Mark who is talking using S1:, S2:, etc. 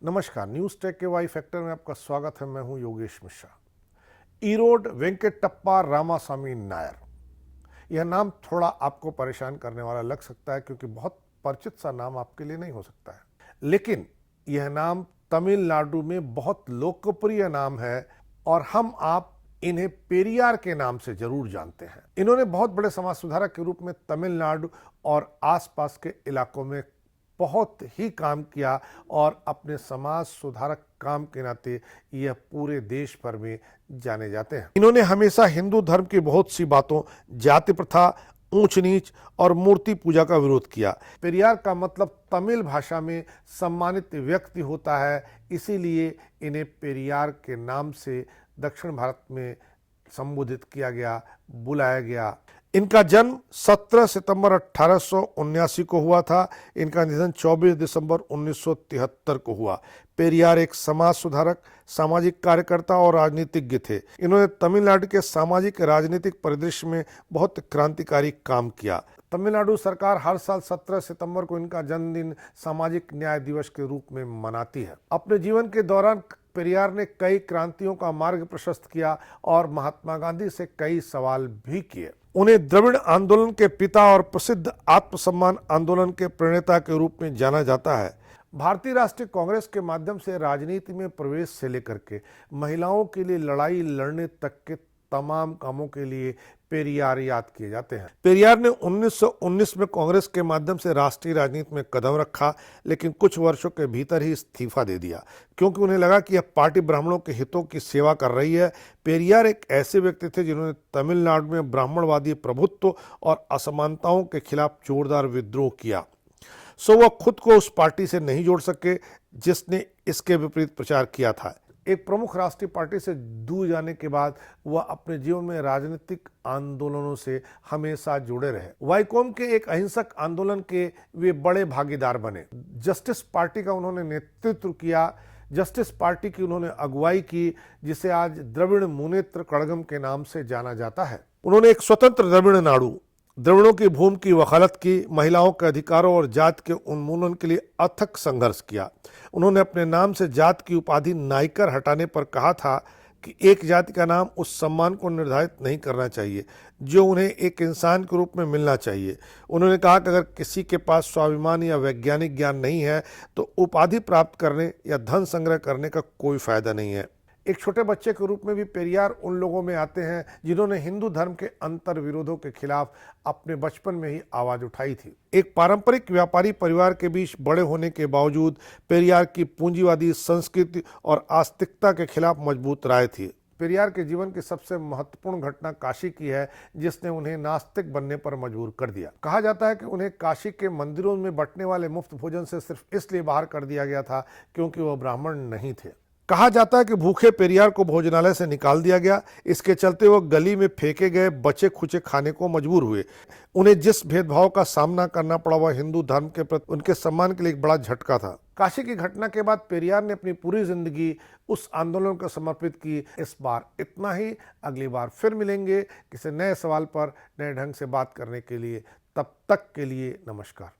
S1: नमस्कार, news take के Y factor में आपका स्वागत है। मैं हूं योगेश मिश्रा। ईरोड वेंकटप्पा रामास्वामी नायर, यह नाम थोड़ा आपको परेशान करने वाला लग सकता है क्योंकि बहुत परिचित सा नाम आपके लिए नहीं हो सकता है, लेकिन यह नाम तमिलनाडु में बहुत लोकप्रिय नाम है और हम आप इन्हें पेरियार के नाम से जरूर जानते हैं। इन्होंने बहुत बड़े समाज सुधारक के रूप में तमिलनाडु और आसपास के इलाकों में बहुत ही काम किया और अपने समाज सुधारक काम के नाते यह पूरे देश भर में जाने जाते हैं। इन्होंने हमेशा हिंदू धर्म की बहुत सी बातों, जाति प्रथा, ऊंच नीच और मूर्ति पूजा का विरोध किया। पेरियार का मतलब तमिल भाषा में सम्मानित व्यक्ति होता है, इसीलिए इन्हें पेरियार के नाम से दक्षिण भारत में संबोधित किया गया, बुलाया गया। इनका जन्म 17 सितंबर 1879 को हुआ था। इनका निधन 24 दिसंबर 1973 को हुआ। पेरियार एक समाज सुधारक, सामाजिक कार्यकर्ता और राजनीतिज्ञ थे। इन्होंने तमिलनाडु के सामाजिक राजनीतिक परिदृश्य में बहुत क्रांतिकारी काम किया। तमिलनाडु सरकार हर साल 17 सितंबर को इनका जन्मदिन सामाजिक न्याय दिवस के रूप में मनाती है। अपने जीवन के दौरान पेरियार ने कई क्रांतियों का मार्ग प्रशस्त किया और महात्मा गांधी से कई सवाल भी किए। उन्हें द्रविड़ आंदोलन के पिता और प्रसिद्ध आत्मसम्मान आंदोलन के प्रणेता के रूप में जाना जाता है। भारतीय राष्ट्रीय कांग्रेस के माध्यम से राजनीति में प्रवेश से लेकर के महिलाओं के लिए लड़ाई लड़ने तक के तमाम कामों के लिए पेरियार याद किए जाते हैं। पेरियार ने 1919 में कांग्रेस के माध्यम से राष्ट्रीय राजनीति में कदम रखा, लेकिन कुछ वर्षों के भीतर ही इस्तीफा दे दिया क्योंकि उन्हें लगा कि यह पार्टी ब्राह्मणों के हितों की सेवा कर रही है। पेरियार एक ऐसे व्यक्ति थे जिन्होंने तमिलनाडु में ब्राह्मणवादी प्रभुत्व और असमानताओं के खिलाफ जोरदार विद्रोह किया। वह खुद को उस पार्टी से नहीं जोड़ सके जिसने इसके विपरीत प्रचार किया था। एक प्रमुख राष्ट्रीय पार्टी से दूर जाने के बाद वह अपने जीवन में राजनीतिक आंदोलनों से हमेशा जुड़े रहे। वाईकोम के एक अहिंसक आंदोलन के वे बड़े भागीदार बने। जस्टिस पार्टी का उन्होंने नेतृत्व किया। जस्टिस पार्टी की उन्होंने अगुवाई की, जिसे आज द्रविड़ मुनेत्र कड़गम के नाम से जाना जाता है। उन्होंने एक स्वतंत्र द्रविड़ नाडु, द्रविड़ों की भूमि की वकालत की, महिलाओं के अधिकारों और जात के उन्मूलन के लिए अथक संघर्ष किया। उन्होंने अपने नाम से जात की उपाधि नायकर हटाने पर कहा था कि एक जाति का नाम उस सम्मान को निर्धारित नहीं करना चाहिए जो उन्हें एक इंसान के रूप में मिलना चाहिए। उन्होंने कहा कि अगर किसी के पास स्वाभिमान या वैज्ञानिक ज्ञान नहीं है तो उपाधि प्राप्त करने या धन संग्रह करने का कोई फायदा नहीं है। एक छोटे बच्चे के रूप में भी पेरियार उन लोगों में आते हैं जिन्होंने हिंदू धर्म के अंतर विरोधों के खिलाफ अपने बचपन में ही आवाज उठाई थी। एक पारंपरिक व्यापारी परिवार के बीच बड़े होने के बावजूद पेरियार की पूंजीवादी संस्कृति और आस्तिकता के खिलाफ मजबूत राय थी। पेरियार के जीवन की सबसे महत्वपूर्ण घटना काशी की है, जिसने उन्हें नास्तिक बनने पर मजबूर कर दिया। कहा जाता है कि उन्हें काशी के मंदिरों में बंटने वाले मुफ्त भोजन से सिर्फ इसलिए बाहर कर दिया गया था क्योंकि वह ब्राह्मण नहीं थे। कहा जाता है कि भूखे पेरियार को भोजनालय से निकाल दिया गया। इसके चलते वो गली में फेंके गए बचे खुचे खाने को मजबूर हुए। उन्हें जिस भेदभाव का सामना करना पड़ा वह हिंदू धर्म के प्रति उनके सम्मान के लिए एक बड़ा झटका था। काशी की घटना के बाद पेरियार ने अपनी पूरी जिंदगी उस आंदोलन को समर्पित की। इस बार इतना ही। अगली बार फिर मिलेंगे किसी नए सवाल पर नए ढंग से बात करने के लिए। तब तक के लिए नमस्कार।